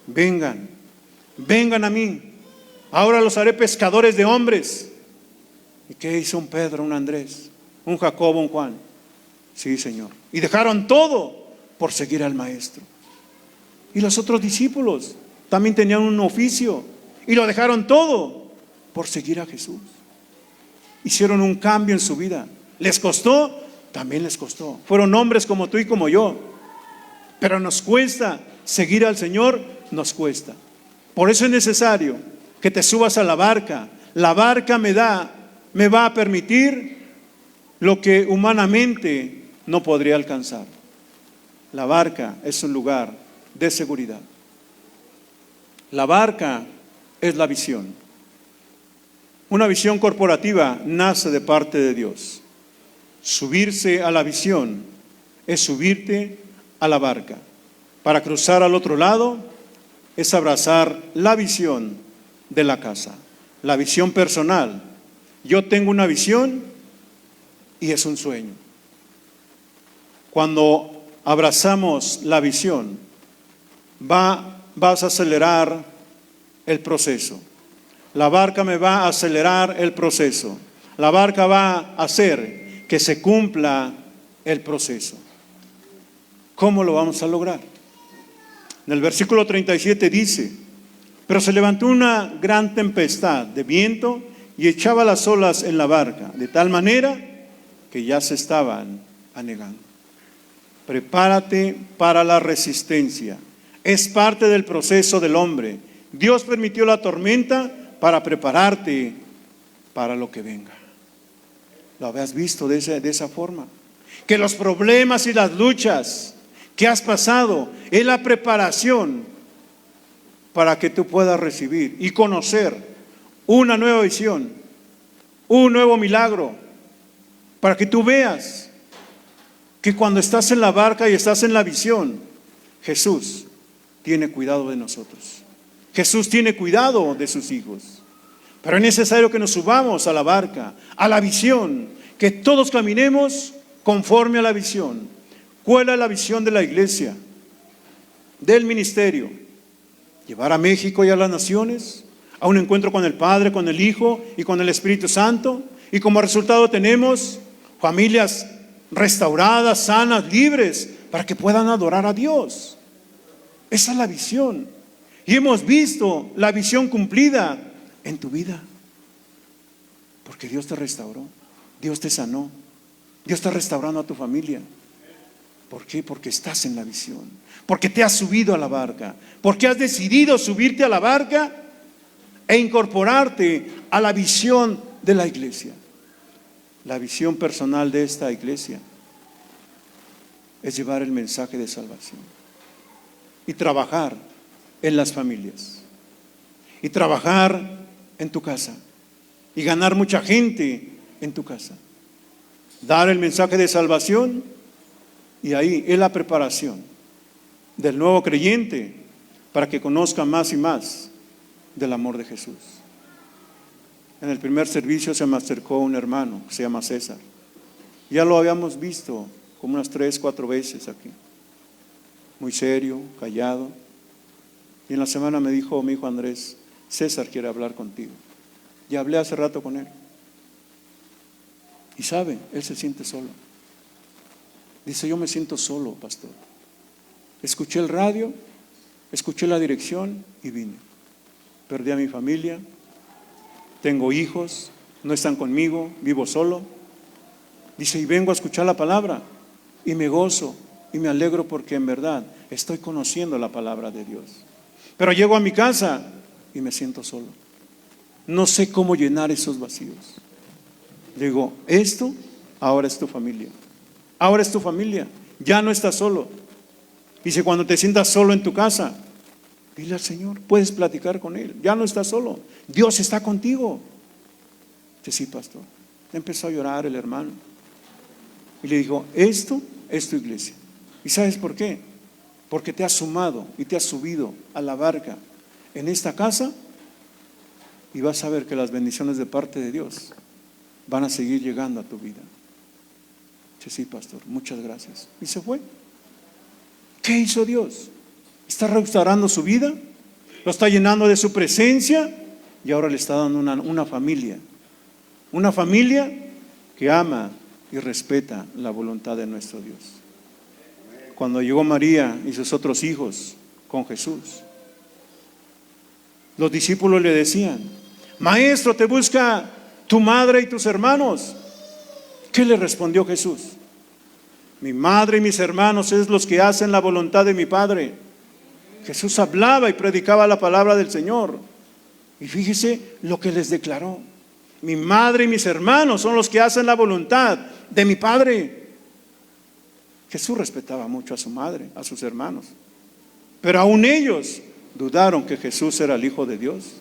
Vengan, vengan a mí. Ahora los haré pescadores de hombres. ¿Y qué hizo un Pedro, un Andrés, un Jacobo, un Juan? Sí, Señor. Y dejaron todo por seguir al Maestro. Y los otros discípulos también tenían un oficio y lo dejaron todo por seguir a Jesús. Hicieron un cambio en su vida. ¿Les costó? También les costó. Fueron hombres como tú y como yo. Pero nos cuesta seguir al Señor, nos cuesta. Por eso es necesario que te subas a la barca. La barca me va a permitir lo que humanamente no podría alcanzar. La barca es un lugar de seguridad. La barca es la visión. Una visión corporativa nace de parte de Dios. Subirse a la visión es subirte a la barca. Para cruzar al otro lado es abrazar la visión de la casa, la visión personal. Yo tengo una visión y es un sueño. Cuando abrazamos la visión, vas a acelerar el proceso. La barca me va a acelerar el proceso. La barca va a hacer que se cumpla el proceso. ¿Cómo lo vamos a lograr? En el versículo 37 dice: pero se levantó una gran tempestad de viento y echaba las olas en la barca, de tal manera que ya se estaban anegando. Prepárate para la resistencia. Es parte del proceso del hombre. Dios permitió la tormenta para prepararte para lo que venga. ¿Lo habías visto de esa forma? Que los problemas y las luchas que has pasado es la preparación para que tú puedas recibir y conocer una nueva visión, un nuevo milagro, para que tú veas que cuando estás en la barca y estás en la visión, Jesús tiene cuidado de nosotros. Jesús tiene cuidado de sus hijos. Pero es necesario que nos subamos a la barca, a la visión, que todos caminemos conforme a la visión. ¿Cuál es la visión de la iglesia? Del ministerio. Llevar a México y a las naciones a un encuentro con el Padre, con el Hijo y con el Espíritu Santo. Y como resultado tenemos familias restauradas, sanas, libres, para que puedan adorar a Dios. Esa es la visión. Y hemos visto la visión cumplida en tu vida. Porque Dios te restauró, Dios te sanó, Dios está restaurando a tu familia. ¿Por qué? Porque estás en la visión, porque te has subido a la barca, porque has decidido subirte a la barca e incorporarte a la visión de la iglesia. La visión personal de esta iglesia es llevar el mensaje de salvación y trabajar en las familias y trabajar en tu casa y ganar mucha gente en tu casa. Dar el mensaje de salvación, y ahí es la preparación del nuevo creyente para que conozca más y más del amor de Jesús. En el primer servicio se me acercó un hermano que se llama César. Ya lo habíamos visto como unas 3, 4 veces aquí. Muy serio, callado. Y en la semana me dijo mi hijo Andrés, César quiere hablar contigo. Ya hablé hace rato con él. Y sabe, él se siente solo. Dice, yo me siento solo, pastor. Escuché el radio, escuché la dirección y vine. Perdí a mi familia, tengo hijos, no están conmigo, vivo solo. Dice, y vengo a escuchar la palabra y me gozo y me alegro porque en verdad estoy conociendo la palabra de Dios. Pero llego a mi casa y me siento solo. No sé cómo llenar esos vacíos. Digo, esto ahora es tu familia. Ahora es tu familia. Ya no estás solo. Dice, cuando te sientas solo en tu casa, dile al Señor, puedes platicar con Él. Ya no estás solo. Dios está contigo. Dice, sí, pastor. Empezó a llorar el hermano. Y le dijo, esto es tu iglesia. ¿Y sabes por qué? Porque te has sumado y te has subido a la barca en esta casa y vas a ver que las bendiciones de parte de Dios van a seguir llegando a tu vida. Dice, sí, pastor, muchas gracias. Y se fue. ¿Qué hizo Dios? Está restaurando su vida, lo está llenando de su presencia y ahora le está dando una familia. Una familia que ama y respeta la voluntad de nuestro Dios. Cuando llegó María y sus otros hijos con Jesús, los discípulos le decían, Maestro, te busca tu madre y tus hermanos. ¿Qué le respondió Jesús? Mi madre y mis hermanos es los que hacen la voluntad de mi Padre. Jesús hablaba y predicaba la palabra del Señor. Y fíjese lo que les declaró. Mi madre y mis hermanos son los que hacen la voluntad de mi Padre. Jesús respetaba mucho a su madre, a sus hermanos. Pero aún ellos dudaron que Jesús era el Hijo de Dios.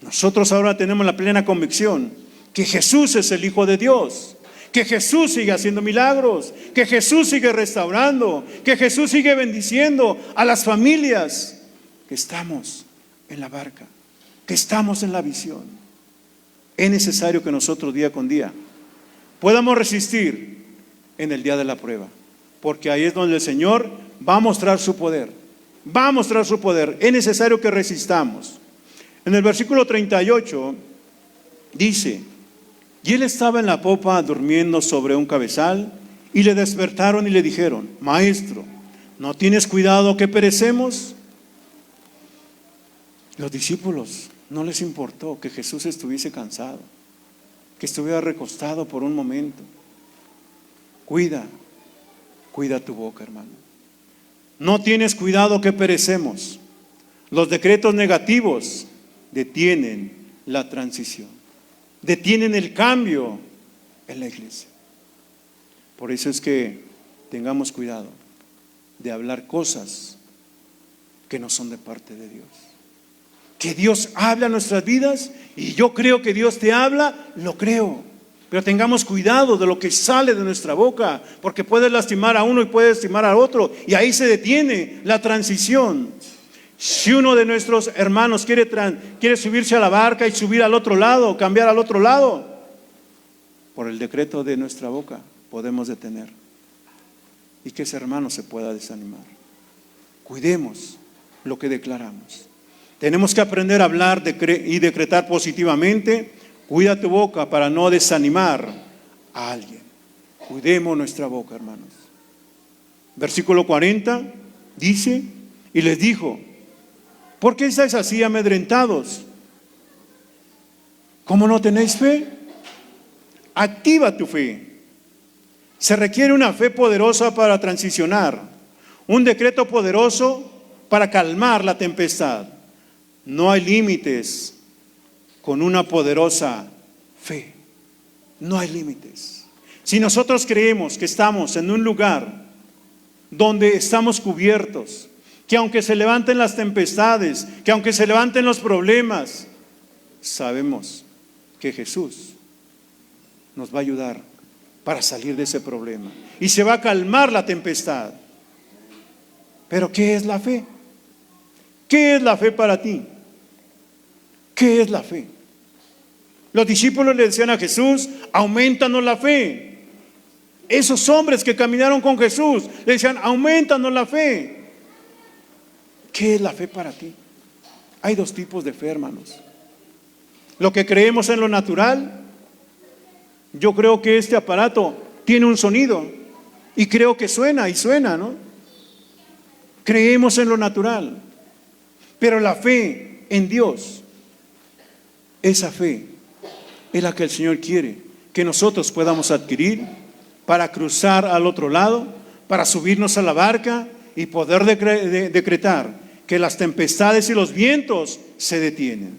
Nosotros ahora tenemos la plena convicción que Jesús es el Hijo de Dios, que Jesús sigue haciendo milagros, que Jesús sigue restaurando, que Jesús sigue bendiciendo a las familias, que estamos en la barca, que estamos en la visión. Es necesario que nosotros día con día podamos resistir en el día de la prueba, porque ahí es donde el Señor va a mostrar su poder, va a mostrar su poder. Es necesario que resistamos. En el versículo 38 dice, y él estaba en la popa durmiendo sobre un cabezal, y le despertaron y le dijeron, Maestro, ¿no tienes cuidado que perecemos? Los discípulos no les importó que Jesús estuviese cansado, que estuviera recostado por un momento. Cuida tu boca, hermano. No tienes cuidado que perecemos. Los decretos negativos detienen la transición, detienen el cambio en la iglesia. Por eso es que tengamos cuidado de hablar cosas que no son de parte de Dios. Que Dios habla a nuestras vidas y yo creo que Dios te habla, lo creo. Pero tengamos cuidado de lo que sale de nuestra boca, porque puede lastimar a uno y puede lastimar al otro, y ahí se detiene la transición. Si uno de nuestros hermanos quiere subirse a la barca y subir al otro lado, cambiar al otro lado, por el decreto de nuestra boca podemos detener y que ese hermano se pueda desanimar. Cuidemos lo que declaramos. Tenemos que aprender a hablar y decretar positivamente. Cuida tu boca para no desanimar a alguien. Cuidemos nuestra boca, hermanos. Versículo 40 dice, y les dijo, ¿por qué estáis así amedrentados? ¿Cómo no tenéis fe? Activa tu fe. Se requiere una fe poderosa para transicionar, un decreto poderoso para calmar la tempestad. No hay límites con una poderosa fe. No hay límites. Si nosotros creemos que estamos en un lugar donde estamos cubiertos, que aunque se levanten las tempestades, que aunque se levanten los problemas, sabemos que Jesús nos va a ayudar para salir de ese problema y se va a calmar la tempestad. Pero ¿qué es la fe? ¿Qué es la fe para ti? ¿Qué es la fe? Los discípulos le decían a Jesús, aumentanos la fe. Esos hombres que caminaron con Jesús le decían, aumentanos la fe. ¿Qué es la fe para ti? Hay dos tipos de fe, hermanos. Lo que creemos en lo natural. Yo creo que este aparato tiene un sonido y creo que suena y suena, ¿no? Creemos en lo natural. Pero la fe en Dios, esa fe es la que el Señor quiere que nosotros podamos adquirir para cruzar al otro lado, para subirnos a la barca y poder decretar que las tempestades y los vientos se detienen.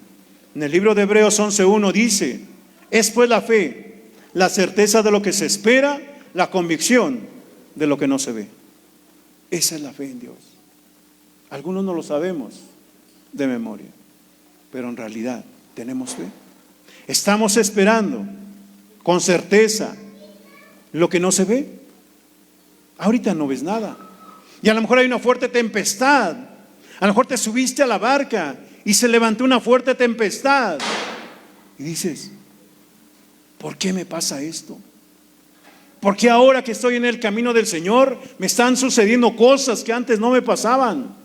En el libro de Hebreos 11:1 dice, es pues la fe, la certeza de lo que se espera, la convicción de lo que no se ve. Esa es la fe en Dios. Algunos no lo sabemos de memoria, pero en realidad tenemos fe. Estamos esperando con certeza lo que no se ve. Ahorita no ves nada. Y a lo mejor hay una fuerte tempestad. A lo mejor te subiste a la barca y se levantó una fuerte tempestad. Y dices, ¿por qué me pasa esto? ¿Por qué ahora que estoy en el camino del Señor me están sucediendo cosas que antes no me pasaban?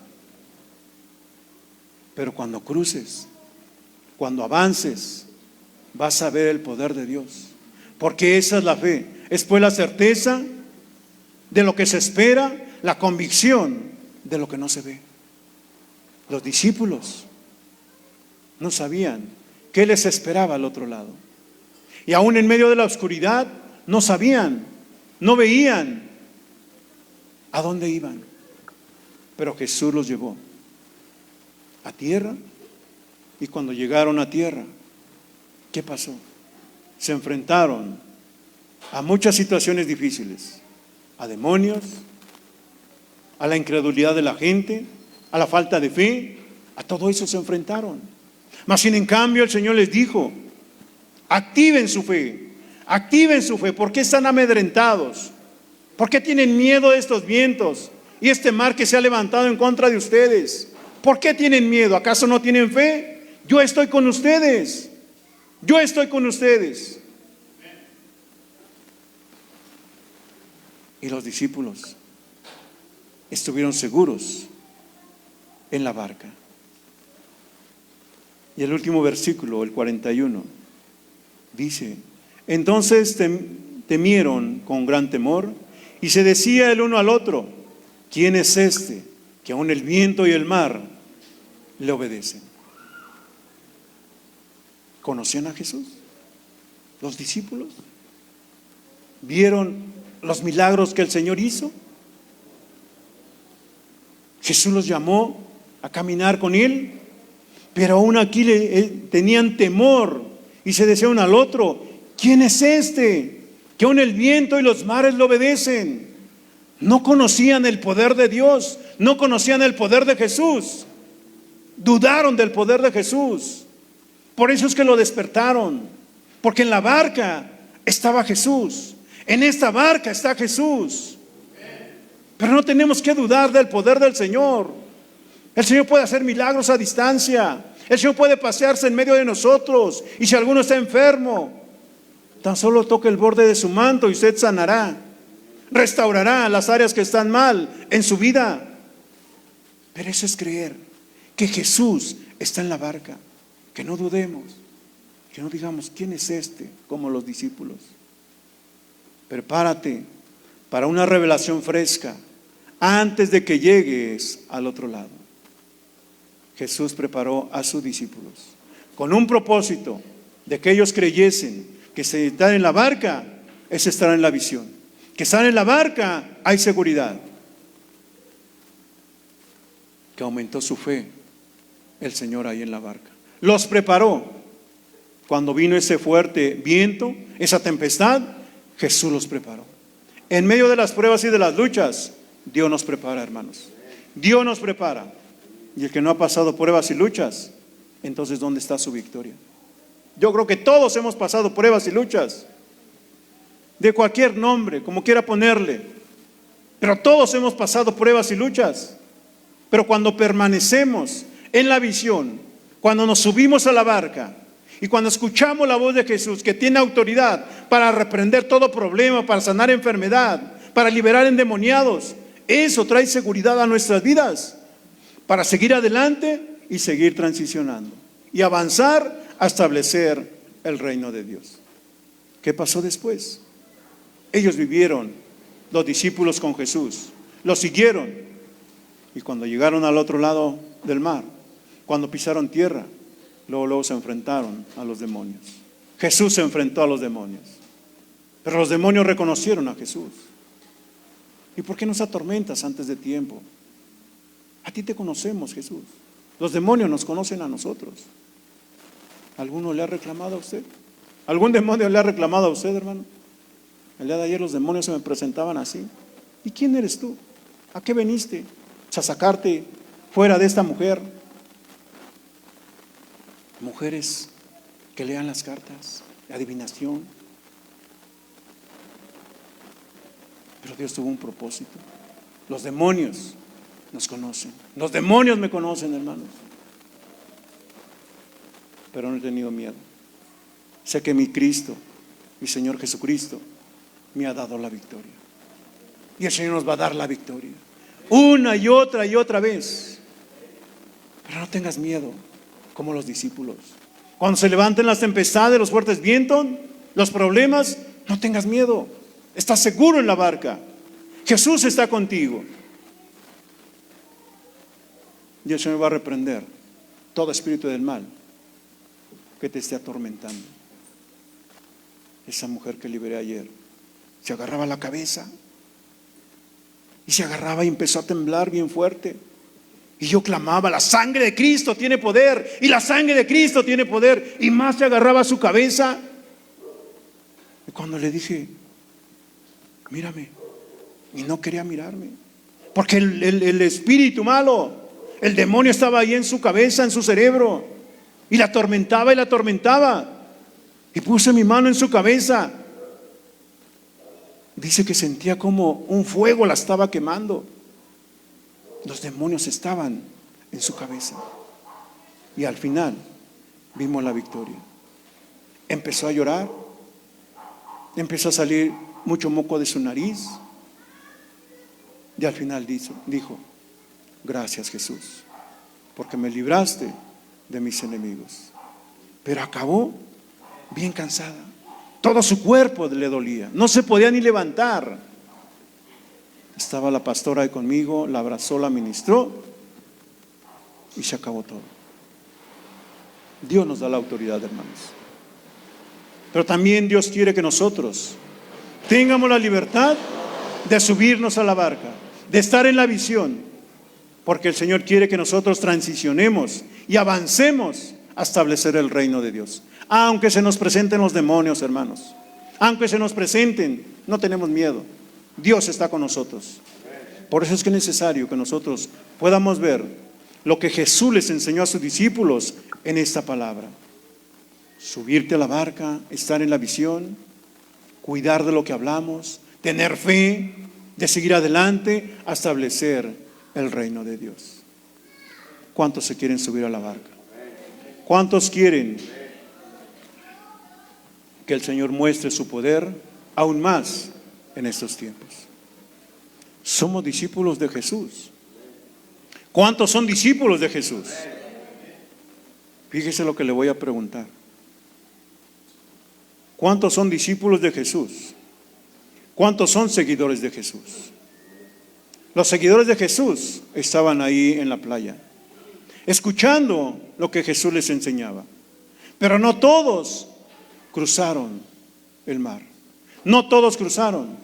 Pero cuando cruces, cuando avances, vas a ver el poder de Dios. Porque esa es la fe. Es pues la certeza de lo que se espera, la convicción de lo que no se ve. Los discípulos no sabían qué les esperaba al otro lado. Y aún en medio de la oscuridad no sabían, no veían a dónde iban. Pero Jesús los llevó a tierra. Y cuando llegaron a tierra, ¿qué pasó? Se enfrentaron a muchas situaciones difíciles, a demonios, a la incredulidad de la gente, a la falta de fe, a todo eso se enfrentaron. Mas sin en cambio el Señor les dijo, activen su fe, ¿por qué están amedrentados? ¿Por qué tienen miedo de estos vientos y este mar que se ha levantado en contra de ustedes? ¿Por qué tienen miedo? ¿Acaso no tienen fe? Yo estoy con ustedes. Yo estoy con ustedes. Y los discípulos estuvieron seguros en la barca. Y el último versículo, el 41, dice, entonces temieron con gran temor y se decía el uno al otro, ¿quién es este que aun el viento y el mar le obedecen? ¿Conocían a Jesús? ¿Los discípulos? ¿Vieron los milagros que el Señor hizo? Jesús los llamó a caminar con Él, pero aún aquí tenían temor y se decían uno al otro, ¿quién es este que aun el viento y los mares le obedecen? No conocían el poder de Dios, no conocían el poder de Jesús, dudaron del poder de Jesús. Por eso es que lo despertaron, porque en la barca estaba Jesús, en esta barca está Jesús. Pero no tenemos que dudar del poder del Señor. El Señor puede hacer milagros a distancia, el Señor puede pasearse en medio de nosotros, y si alguno está enfermo, tan solo toque el borde de su manto y usted sanará, restaurará las áreas que están mal en su vida. Pero eso es creer que Jesús está en la barca. Que no dudemos, que no digamos, ¿quién es este? Como los discípulos. Prepárate para una revelación fresca antes de que llegues al otro lado. Jesús preparó a sus discípulos con un propósito de que ellos creyesen que si están en la barca es estar en la visión, que están en la barca hay seguridad. Que aumentó su fe el Señor ahí en la barca. Los preparó. Cuando vino ese fuerte viento, esa tempestad, Jesús los preparó. En medio de las pruebas y de las luchas, Dios nos prepara, hermanos. Dios nos prepara. Y el que no ha pasado pruebas y luchas, entonces ¿dónde está su victoria? Yo creo que todos hemos pasado pruebas y luchas, de cualquier nombre, como quiera ponerle, pero todos hemos pasado pruebas y luchas. Pero cuando permanecemos en la visión, cuando nos subimos a la barca Y cuando escuchamos la voz de Jesús, que tiene autoridad para reprender todo problema, para sanar enfermedad, para liberar endemoniados, eso trae seguridad a nuestras vidas, para seguir adelante y seguir transicionando y avanzar a establecer el reino de Dios. ¿Qué pasó después? Ellos vivieron, los discípulos, con Jesús, lo siguieron, y cuando llegaron al otro lado del mar, cuando pisaron tierra, luego se enfrentaron a los demonios. Jesús se enfrentó a los demonios, pero los demonios reconocieron a Jesús. ¿Y por qué nos atormentas antes de tiempo? A ti te conocemos, Jesús. Los demonios nos conocen a nosotros. ¿Alguno le ha reclamado a usted? ¿Algún demonio le ha reclamado a usted, hermano? El día de ayer los demonios se me presentaban así. ¿Y quién eres tú? ¿A qué veniste? ¿A sacarte fuera de esta mujer? Mujeres que lean las cartas, de adivinación. Pero Dios tuvo un propósito. Los demonios nos conocen. Los demonios me conocen, hermanos. Pero no he tenido miedo. Sé que mi Cristo, mi Señor Jesucristo, me ha dado la victoria. Y el Señor nos va a dar la victoria. Una y otra vez. Pero no tengas miedo, como los discípulos. Cuando se levanten las tempestades, los fuertes vientos, los problemas, no tengas miedo. Estás seguro en la barca. Jesús está contigo. Y el Señor va a reprender todo espíritu del mal que te esté atormentando. Esa mujer que liberé ayer se agarraba la cabeza y se agarraba y empezó a temblar bien fuerte. Y yo clamaba: la sangre de Cristo tiene poder, y la sangre de Cristo tiene poder. Y más se agarraba a su cabeza. Y cuando le dije: mírame, y no quería mirarme, porque el espíritu malo, el demonio, estaba ahí en su cabeza, en su cerebro, y la atormentaba y la atormentaba. Y puse mi mano en su cabeza. Dice que sentía como un fuego la estaba quemando. Los demonios estaban en su cabeza. Y al final vimos la victoria. Empezó a llorar, empezó a salir mucho moco de su nariz, y al final dijo: gracias, Jesús, porque me libraste de mis enemigos. Pero acabó bien cansada. Todo su cuerpo le dolía, no se podía ni levantar. Estaba la pastora ahí conmigo, la abrazó, la ministró, y se acabó todo. Dios nos da la autoridad, hermanos. Pero también Dios quiere que nosotros tengamos la libertad de subirnos a la barca, de estar en la visión, porque el Señor quiere que nosotros transicionemos y avancemos a establecer el reino de Dios. Aunque se nos presenten los demonios, hermanos, aunque se nos presenten, no tenemos miedo. Dios está con nosotros. Por eso es que es necesario que nosotros podamos ver lo que Jesús les enseñó a sus discípulos en esta palabra: subirte a la barca, estar en la visión, cuidar de lo que hablamos, tener fe, de seguir adelante a establecer el reino de Dios. ¿Cuántos se quieren subir a la barca? ¿Cuántos quieren que el Señor muestre su poder aún más en estos tiempos? Somos discípulos de Jesús. ¿Cuántos son discípulos de Jesús? Fíjese lo que le voy a preguntar. ¿Cuántos son discípulos de Jesús? ¿Cuántos son seguidores de Jesús? Los seguidores de Jesús estaban ahí en la playa, escuchando lo que Jesús les enseñaba. Pero no todos cruzaron el mar. No todos cruzaron.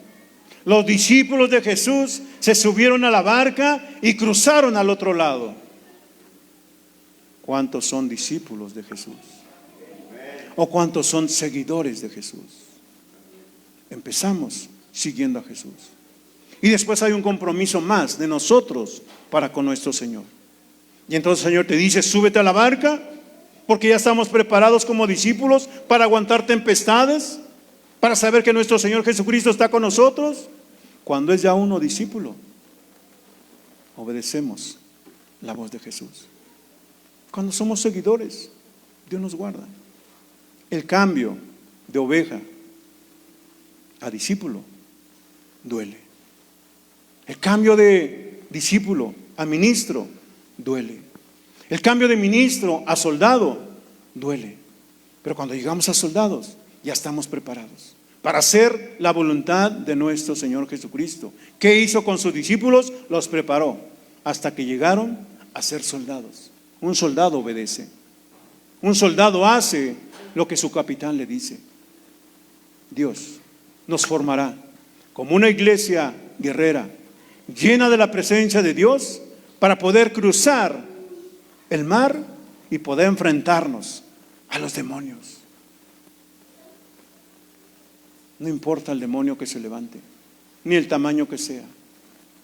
Los discípulos de Jesús se subieron a la barca y cruzaron al otro lado. ¿Cuántos son discípulos de Jesús? ¿O cuántos son seguidores de Jesús? Empezamos siguiendo a Jesús. Y después hay un compromiso más de nosotros para con nuestro Señor. Y entonces el Señor te dice: súbete a la barca, porque ya estamos preparados como discípulos para aguantar tempestades, para saber que nuestro Señor Jesucristo está con nosotros. Cuando es ya uno discípulo, obedecemos la voz de Jesús. Cuando somos seguidores, Dios nos guarda. El cambio de oveja a discípulo duele. El cambio de discípulo a ministro duele. El cambio de ministro a soldado duele. Pero cuando llegamos a soldados, ya estamos preparados para hacer la voluntad de nuestro Señor Jesucristo. ¿Qué hizo con sus discípulos? Los preparó hasta que llegaron a ser soldados. Un soldado obedece. Un soldado hace lo que su capitán le dice. Dios nos formará como una iglesia guerrera, llena de la presencia de Dios, para poder cruzar el mar y poder enfrentarnos a los demonios. No importa el demonio que se levante, ni el tamaño que sea.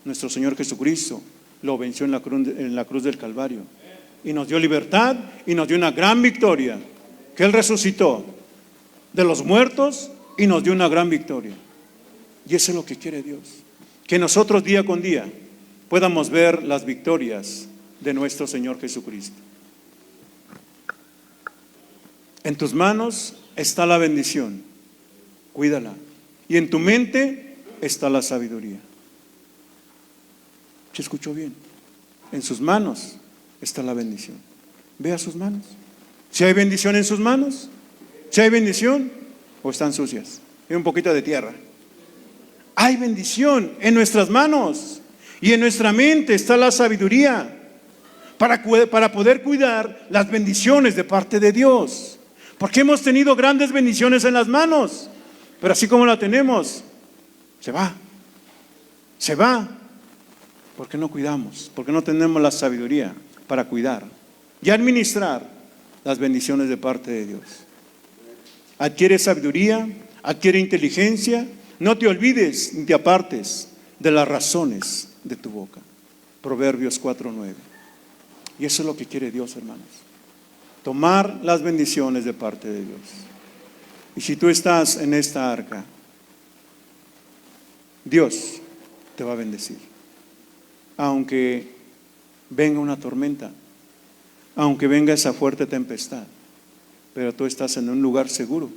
Nuestro Señor Jesucristo lo venció en la cruz del Calvario y nos dio libertad y nos dio una gran victoria, que Él resucitó de los muertos y nos dio una gran victoria. Y eso es lo que quiere Dios, que nosotros día con día podamos ver las victorias de nuestro Señor Jesucristo. En tus manos está la bendición, cuídala. Y en tu mente está la sabiduría. ¿Se escuchó bien? En sus manos está la bendición. Vea sus manos. Si hay bendición en sus manos, si hay bendición o están sucias. Hay un poquito de tierra. Hay bendición en nuestras manos y en nuestra mente está la sabiduría para poder cuidar las bendiciones de parte de Dios. Porque hemos tenido grandes bendiciones en las manos, pero así como la tenemos, se va. Porque no cuidamos, porque no tenemos la sabiduría para cuidar y administrar las bendiciones de parte de Dios. Adquiere sabiduría, adquiere inteligencia. No te olvides ni te apartes de las razones de tu boca. Proverbios 4:9. Y eso es lo que quiere Dios, hermanos. Tomar las bendiciones de parte de Dios. Y si tú estás en esta arca, Dios te va a bendecir. Aunque venga una tormenta, aunque venga esa fuerte tempestad, pero tú estás en un lugar seguro,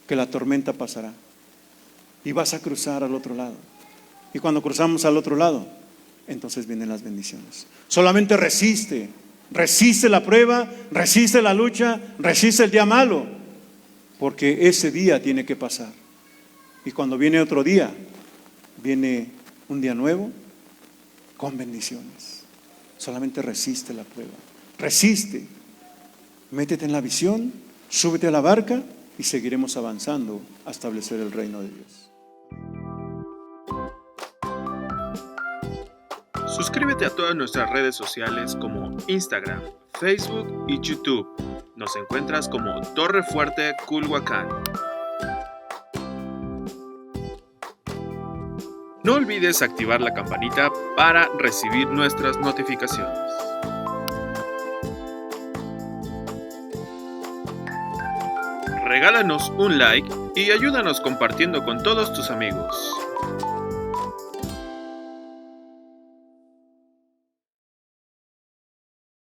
que la tormenta pasará. Y vas a cruzar al otro lado. Y cuando cruzamos al otro lado, entonces vienen las bendiciones. Solamente resiste la prueba, resiste la lucha, resiste el día malo, porque ese día tiene que pasar. Y cuando viene otro día, viene un día nuevo con bendiciones. Solamente resiste la prueba, resiste, métete en la visión, súbete a la barca y seguiremos avanzando a establecer el reino de Dios. Suscríbete a todas nuestras redes sociales como Instagram, Facebook y YouTube. Nos encuentras como Torre Fuerte Culhuacán. No olvides activar la campanita para recibir nuestras notificaciones. Regálanos un like y ayúdanos compartiendo con todos tus amigos.